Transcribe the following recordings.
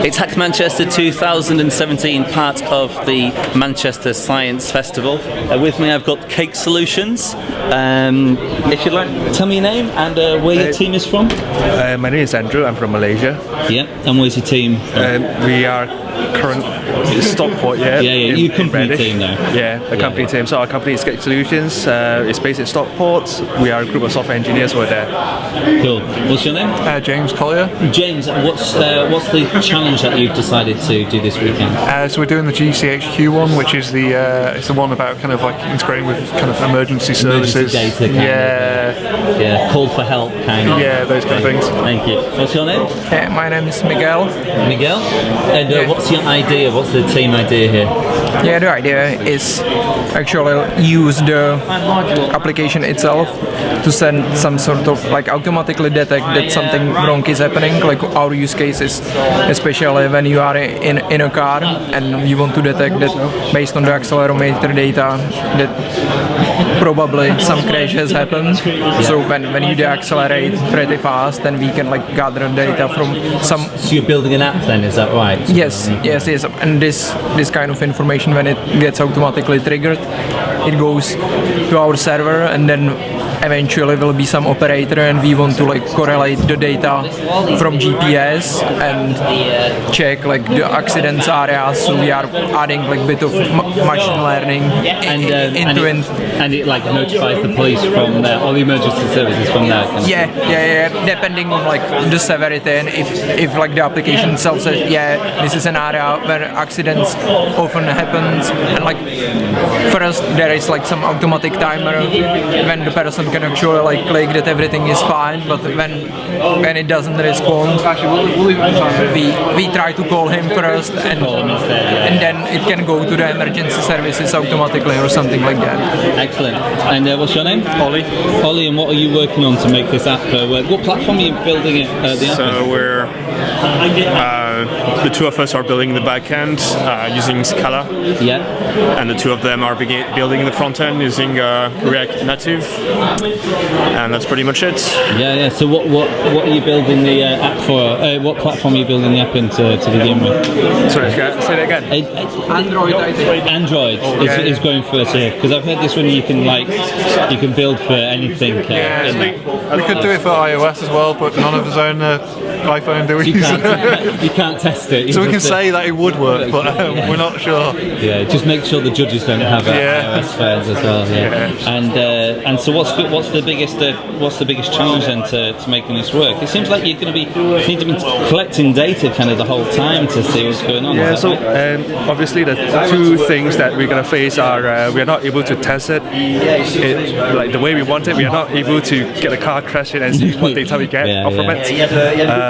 It's Hack Manchester 2017, part of the Manchester Science Festival. With me I've got Cake Solutions. If you'd like, tell me your name and where your team is from. My name is Andrew, I'm from Malaysia. Yeah, and where's your team? We are current Stockport, yeah. You company team now. Yeah, the company team. So our company is Cake Solutions. It's based in Stockport. We are a group of software engineers over there. Cool. What's your name? James Collier. James, what's the challenge that you've decided to do this weekend? So we're doing the GCHQ one, which is it's the one about kind of like integrating with kind of emergency services. Data yeah, call for help kind of. Yeah, those kind of things. Thank you. What's your name? My name is Miguel. Miguel? And what's your idea? What's the team idea here? Yeah, the idea is actually use the application itself to send some sort of like automatically detect that something wrong is happening. Like our use case is especially when you are in a car and you want to detect that based on the accelerometer data that probably some crash has happened. So when you deaccelerate pretty fast, then we can like gather data from some. So you're building an app then, is that right? Yes. And this kind of information, when it gets automatically triggered, it goes to our server, and then eventually will be some operator, and we want to like correlate the data from GPS and check like the accidents areas. So we are adding like bit of machine learning into it. And it like notifies the police from there, all the emergency services from there. Yeah. Depending on like the severity, and if like the application itself says this is an area where accidents often happens, and like first there is like some automatic timer when the person can actually like click that everything is fine, but when it doesn't respond, we try to call him first, and then it can go to the emergency services automatically or something like that. Excellent. And what's your name? Ollie. Ollie, and what are you working on to make this app work? What platform are you building the app So on? we're the two of us are building the back end using Scala. Yeah. And the two of them are building the front end using React Native. And that's pretty much it. Yeah. So what are you building the app for? What platform are you building the app in to begin with? Sorry, say that again. Android, I think. Android is going first here, because I've heard this one you can build for anything. We could do it for iOS as well, but none of us own iPhone, do we? You can't test it. So we can say that it would work, but we're not sure. Yeah, just make sure the judges don't have iOS phones as well. Yeah. And so what's the biggest challenge then to making this work? It seems like you're going to need to be collecting data kind of the whole time to see what's going on. Yeah, so obviously the two things that we're going to face are we are not able to test it like the way we want it. We are not able to get a car crashing and see what data we get from it.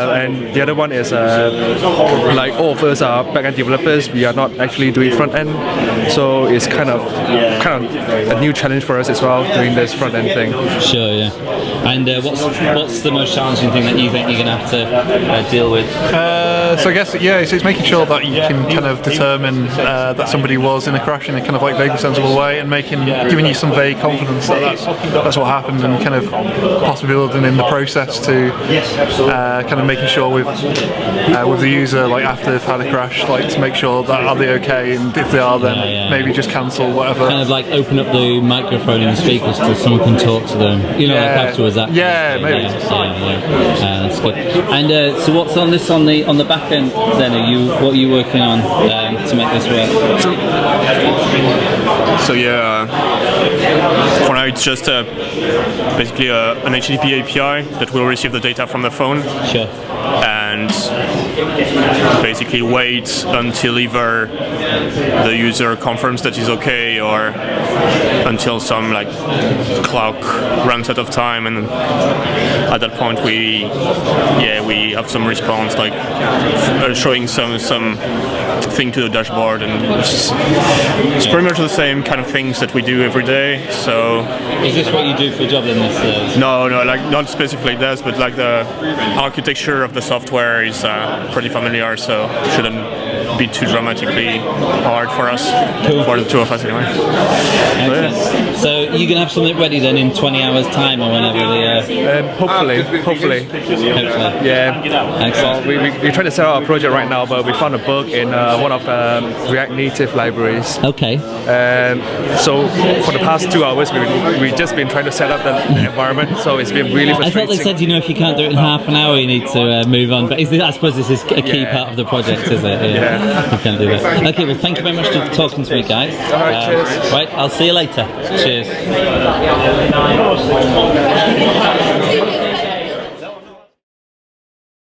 And the other one is like all of us are back-end developers. We are not actually doing front-end, so it's kind of a new challenge for us as well, doing this front-end thing. Sure, yeah. And what's the most challenging thing that you think you're going to have to deal with? So I guess it's making sure that you can kind of determine that somebody was in a crash in a kind of like vaguely sensible way, and giving you some vague confidence that that's what happened, and kind of possibly building in the process to kind of making sure with the user, like after they've had a crash, like to make sure that are they okay, and if they are, then maybe just cancel whatever. Kind of like open up the microphone and the speakers so someone can talk to them. Like afterwards. Maybe. That's good. And so what's on the back end then? What are you working on to make this work? So for now it's just basically an HTTP API that will receive the data from the phone. Sure. And basically wait until either the user confirms that he's okay, or until some like clock runs out of time, and at that point we have some response, like showing some thing to the dashboard, and it's pretty much the same kind of things that we do every day. So is this what you do for a job in this? No, like not specifically this, but like the architecture of the software is pretty familiar, so shouldn't be too dramatically hard for us, for the two of us anyway. Excellent. So you're gonna have something ready then in 20 hours time or whenever the. Hopefully. Hopefully. Yeah. Excellent. We're trying to set out our project right now, but we found a bug in one of the React Native libraries. Okay. So for the past 2 hours, we've just been trying to set up the environment. So it's been really I thought frustrating. they said, you know, if you can't do it in half an hour, you need to move on. But I suppose this is a key part of the project, is it? Yeah. You can't do that. Okay, well, thank you very much for talking to me, guys. All right, cheers. Right, I'll see you later. Cheers.